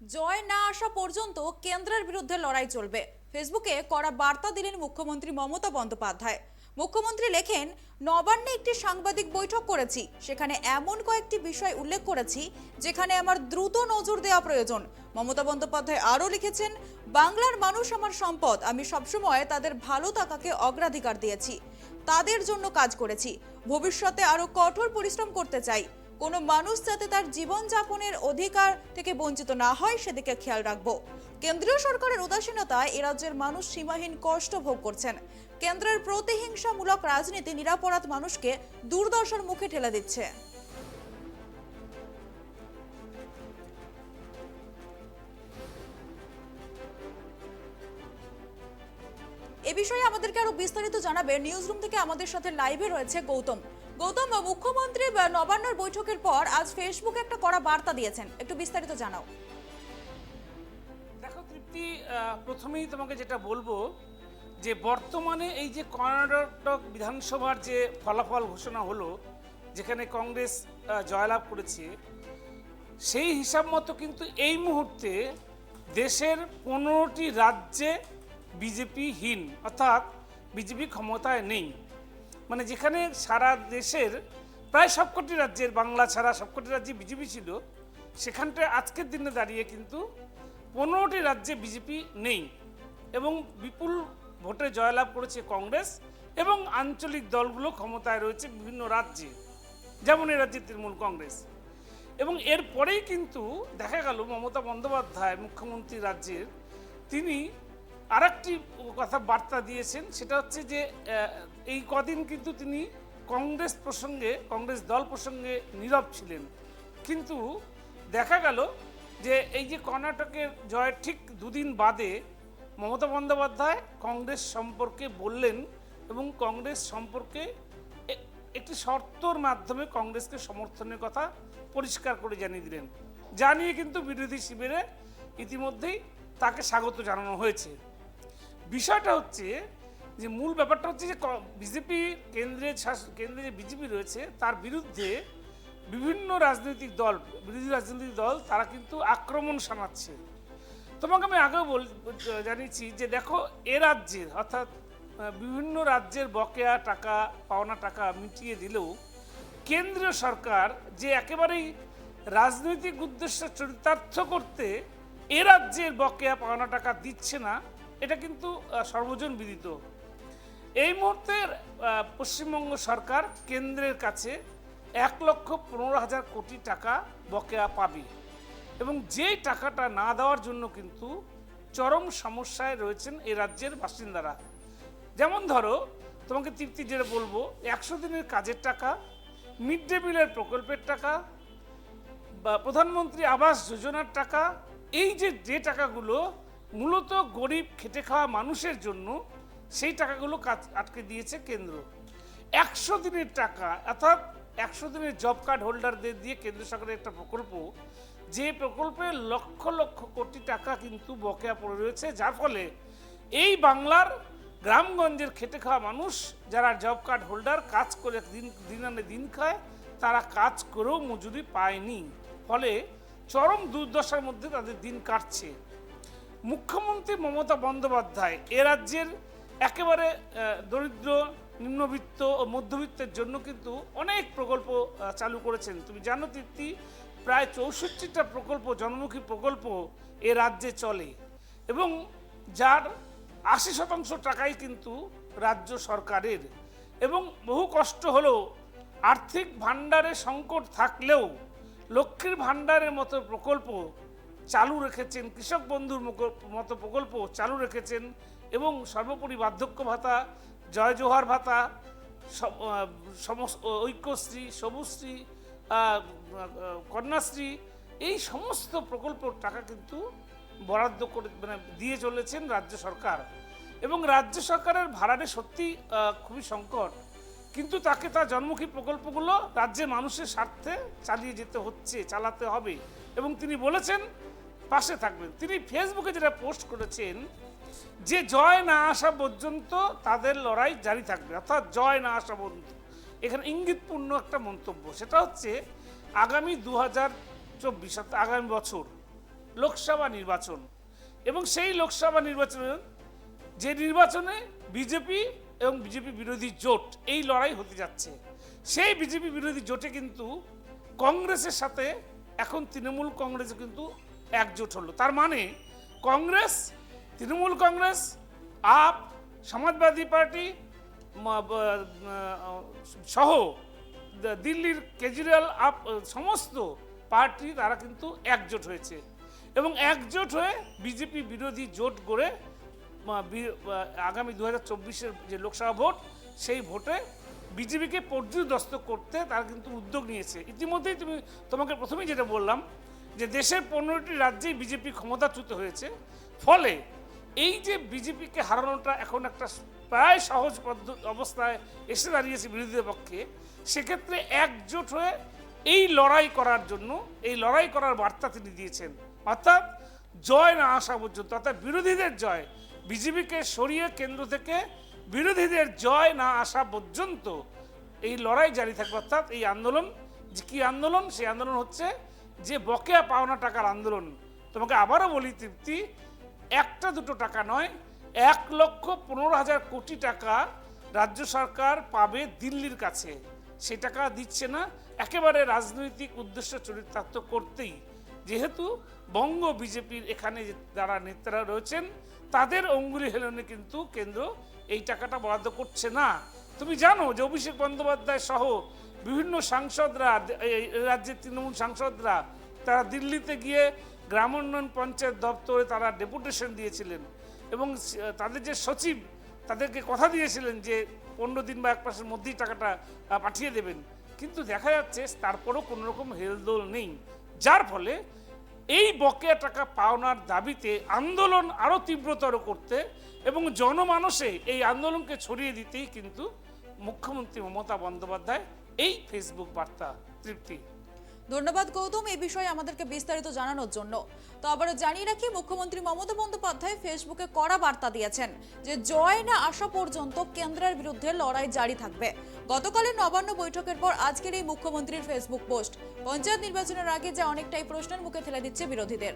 জয় না আসা পর্যন্ত কেন্দ্রের বিরুদ্ধে লড়াই চলবে। ফেসবুকে কড়া বার্তা দিলেন মুখ্যমন্ত্রী মমতা বন্দ্যোপাধ্যায়। মুখ্যমন্ত্রী লেখেন, নবান্নে একটি সাংবাদিক বৈঠক করেছি, সেখানে এমন কয়েকটি বিষয় উল্লেখ করেছি যেখানে আমার দ্রুত নজর দেওয়া প্রয়োজন। মমতা বন্দ্যোপাধ্যায় আরও লিখেছেন, বাংলার মানুষ আমার সম্পদ, আমি সবসময় তাদের ভালো থাকাকে অগ্রাধিকার দিয়েছি, তাদের জন্য কাজ করেছি, ভবিষ্যতে আরও কঠোর পরিশ্রম করতে চাই। কোনো মানুষ যাতে তার জীবনযাপনের অধিকার থেকে বঞ্চিত না হয় সেদিকে খেয়াল রাখবো। কেন্দ্রীয় সরকারের উদাসীনতায় এ রাজ্যের মানুষ সীমাহীন কষ্ট ভোগ করছেন। কেন্দ্রের প্রতিহিংসামূলক রাজনীতি নিরপরাধ মানুষকে দুর্দশার মুখে ঠেলে দিচ্ছে। এ বিষয়ে আমাদেরকে আরো বিস্তারিত জানাবে নিউজরুম থেকে আমাদের সাথে লাইভে রয়েছে গৌতম। গৌতম, মুখ্যমন্ত্রী নবান্নের বৈঠকের পর আজ ফেসবুকে একটা কড়া বার্তা দিয়েছেন, একটু বিস্তারিত জানাও। দেখো তৃপ্তি, প্রথমেই তোমাকে যেটা বলবো যে বর্তমানে এই যে কর্ণাটক বিধানসভার যে ফলাফল ঘোষণা হলো, যেখানে কংগ্রেস জয়লাভ করেছে, সেই হিসাব মতো কিন্তু এই মুহূর্তে দেশের 15টি রাজ্যে বিজেপিহীন, অর্থাৎ বিজেপি ক্ষমতায় নেই। মানে যেখানে সারা দেশের প্রায় সবকটি রাজ্যের, বাংলা ছাড়া সবকটি রাজ্যে বিজেপি ছিল, সেখানটায় আজকের দিনে দাঁড়িয়ে কিন্তু 15টি রাজ্যে বিজেপি নেই এবং বিপুল ভোটে জয়লাভ করেছে কংগ্রেস এবং আঞ্চলিক দলগুলো ক্ষমতায় রয়েছে বিভিন্ন রাজ্যে, যেমন এই রাজ্যে তৃণমূল কংগ্রেস। এবং এরপরেই কিন্তু দেখা গেল মমতা বন্দ্যোপাধ্যায় মুখ্যমন্ত্রী রাজ্যের, তিনি আরেকটি কথা বার্তা দিয়েছেন, সেটা হচ্ছে যে এই কদিন কিন্তু তিনি কংগ্রেস প্রসঙ্গে, কংগ্রেস দল প্রসঙ্গে নীরব ছিলেন। কিন্তু দেখা গেল যে এই যে কর্ণাটকের জয়ের ঠিক দুদিন বাদে মমতা বন্দ্যোপাধ্যায় কংগ্রেস সম্পর্কে বললেন এবং কংগ্রেস সম্পর্কে একটি শর্তর মাধ্যমে কংগ্রেসকে সমর্থনের কথা পরিষ্কার করে জানিয়ে দিলেন। জানিয়ে কিন্তু বিরোধী শিবিরে ইতিমধ্যেই তাকে স্বাগত জানানো হয়েছে। বিষয়টা হচ্ছে যে মূল ব্যাপারটা হচ্ছে যে বিজেপি কেন্দ্রে যে বিজেপি রয়েছে তার বিরুদ্ধে বিভিন্ন বিরোধী রাজনৈতিক দল তারা কিন্তু আক্রমণ শানাচ্ছে। তোমাকে আমি আগেও জানিয়েছি যে দেখো, এ রাজ্যের অর্থাৎ বিভিন্ন রাজ্যের বকেয়া টাকা, পাওনা টাকা মিটিয়ে দিলেও কেন্দ্রীয় সরকার যে একেবারেই রাজনৈতিক উদ্দেশ্য চরিতার্থ করতে এ রাজ্যের বকেয়া পাওনা টাকা দিচ্ছে না, এটা কিন্তু সর্বজন বিদিত। এই মুহূর্তে পশ্চিমবঙ্গ সরকার কেন্দ্রের কাছে 1,15,000 কোটি টাকা বকেয়া পাবে এবং যেই টাকাটা না দেওয়ার জন্য কিন্তু চরম সমস্যায় রয়েছেন এই রাজ্যের বাসিন্দারা। যেমন ধরো, তোমাকে তৃপ্তি যেটা বলবো, 100 দিনের কাজের টাকা, মিড ডে মিলের প্রকল্পের টাকা বা প্রধানমন্ত্রী আবাস যোজনার টাকা, এই যে টাকাগুলো মূলত গরিব খেটে খাওয়া মানুষের জন্য, সেই টাকাগুলো আটকে দিয়েছে কেন্দ্র। 100 দিনের টাকা, অর্থাৎ 100 দিনের জব কার্ড হোল্ডারদের দিয়ে কেন্দ্র সরকারের একটা প্রকল্প, যে প্রকল্পে লক্ষ লক্ষ কোটি টাকা কিন্তু বকেয়া পড়ে রয়েছে, যার ফলে এই বাংলার গ্রামগঞ্জের খেটে খাওয়া মানুষ যারা জব কার্ড হোল্ডার, কাজ করে দিন আনে দিন খায়, তারা কাজ করেও মজুরি পায়নি, ফলে চরম দুর্দশার মধ্যে তাদের দিন কাটছে। মুখ্যমন্ত্রী মমতা বন্দ্যোপাধ্যায় এ রাজ্যের একেবারে দরিদ্র, নিম্নবিত্ত ও মধ্যবিত্তের জন্য কিন্তু অনেক প্রকল্প চালু করেছেন। তুমি জানো তৃপ্তি, প্রায় 64টা প্রকল্প, জনমুখী প্রকল্প এ রাজ্যে চলে এবং যার 80% টাকাই কিন্তু রাজ্য সরকারের। এবং বহু কষ্ট হলেও, আর্থিক ভাণ্ডারে সংকট থাকলেও লক্ষ্মীর ভাণ্ডারের মতো প্রকল্প চালু রেখেছেন, কৃষক বন্ধুর মতো প্রকল্প চালু রেখেছেন এবং সর্বোপরি বার্ধক্য ভাতা, জয় জোহার ভাতা, ঐক্যশ্রী, সবুজশ্রী, কন্যাশ্রী, এই সমস্ত প্রকল্পর টাকা কিন্তু বরাদ্দ করে দিয়ে চলেছেন রাজ্য সরকার। এবং রাজ্য সরকারের ভাড়ারে সত্যি খুবই সংকট, কিন্তু তাকে তার জনমুখী প্রকল্পগুলো রাজ্যের মানুষের স্বার্থে চালাতে হবে এবং তিনি বলেছেন পাশে থাকবেন। তিনি ফেসবুকে যেটা পোস্ট করেছেন যে জয় না আসা পর্যন্ত তাদের লড়াই জারি থাকবে, অর্থাৎ জয় না আসা পর্যন্ত। এখানে ইঙ্গিতপূর্ণ একটা মন্তব্য, সেটা হচ্ছে আগামী 2024 আগামী বছর লোকসভা নির্বাচন, এবং সেই লোকসভা নির্বাচনে বিজেপি এবং বিজেপি বিরোধী জোট এই লড়াই হতে যাচ্ছে। সেই বিজেপি বিরোধী জোটে কিন্তু কংগ্রেসের সাথে এখন তৃণমূল কংগ্রেস কিন্তু একজোট হলো। তার মানে কংগ্রেস, তৃণমূল কংগ্রেস, আপ, সমাজবাদী পার্টি সহ দিল্লির কেজরিওয়াল আপ সমস্ত পার্টি তারা কিন্তু একজোট হয়েছে, এবং একজোট হয়ে বিজেপি বিরোধী জোট গড়ে আগামী 2024-এর যে লোকসভা ভোট, সেই ভোটে বিজেপিকে পর্যুদস্ত করতে তারা কিন্তু উদ্যোগ নিয়েছে। ইতিমধ্যেই তোমাকে প্রথমেই যেটা বললাম যে দেশের 15টি রাজ্যেই বিজেপি ক্ষমতাচ্যুত হয়েছে, ফলে এই যে বিজেপিকে হারানোটা এখন একটা প্রায় সহজ অবস্থায় এসে দাঁড়িয়েছে বিরোধীদের পক্ষে। সেক্ষেত্রে একজোট হয়ে এই লড়াই করার জন্য, এই লড়াই করার বার্তা তিনি দিয়েছেন, অর্থাৎ জয় না আসা পর্যন্ত, অর্থাৎ বিরোধীদের জয়, বিজেপিকে সরিয়ে কেন্দ্র থেকে বিরোধীদের জয় না আসা পর্যন্ত এই লড়াই জারি থাকবে। অর্থাৎ এই আন্দোলন যে কী আন্দোলন, সেই আন্দোলন হচ্ছে যে বকেয়া পাওনা টাকার আন্দোলন। তোমাকে আবারও বলি তৃপ্তি, একটা দুটো টাকা নয়, 1,15,000 কোটি টাকা রাজ্য সরকার পাবে দিল্লির কাছে। সে টাকা দিচ্ছে না, একেবারে রাজনৈতিক উদ্দেশ্য চরিতার্থ করতেই, যেহেতু বঙ্গ বিজেপির এখানে যারা নেতারা রয়েছেন তাদের অঙ্গুলি হেলনে কিন্তু কেন্দ্র এই টাকাটা বরাদ্দ করছে না। তুমি জানো যে অভিষেক বন্দ্যোপাধ্যায় সহ বিভিন্ন সাংসদরা, রাজ্যের তৃণমূল সাংসদরা, তারা দিল্লিতে গিয়ে গ্রামোন্নয়ন পঞ্চায়েত দপ্তরে তারা ডেপুটেশন দিয়েছিলেন, এবং তাদের যে সচিব তাদেরকে কথা দিয়েছিলেন যে 15 দিন বা 1 মাসের মধ্যেই টাকাটা পাঠিয়ে দেবেন, কিন্তু দেখা যাচ্ছে তারপরও কোনো রকম হেলদোল নেই। যার ফলে এই বকেয়া টাকা পাওনার দাবিতে আন্দোলন আরও তীব্রতর করতে এবং জনমানসে এই আন্দোলনকে ছড়িয়ে দিতেই কিন্তু মুখ্যমন্ত্রী মমতা বন্দ্যোপাধ্যায় এই ফেসবুক বার্তা। তৃপ্তি, ধন্যবাদ গৌতম এই বিষয়ে আমাদেরকে বিস্তারিত জানানোর জন্য। তো আবারও জানিয়ে রাখি, মুখ্যমন্ত্রী মমতা বন্দ্যোপাধ্যায় ফেসবুকে কড়া বার্তা দিয়েছেন যে জয় না আসা পর্যন্ত কেন্দ্রের বিরুদ্ধে লড়াই জারি থাকবে। গতকালের নবান্ন বৈঠকের পর আজকের এই মুখ্যমন্ত্রীর ফেসবুক পোস্ট পঞ্চায়েত নির্বাচনের আগে যা অনেকটাই প্রশ্নের মুখে ঠেলে দিচ্ছে বিরোধীদের।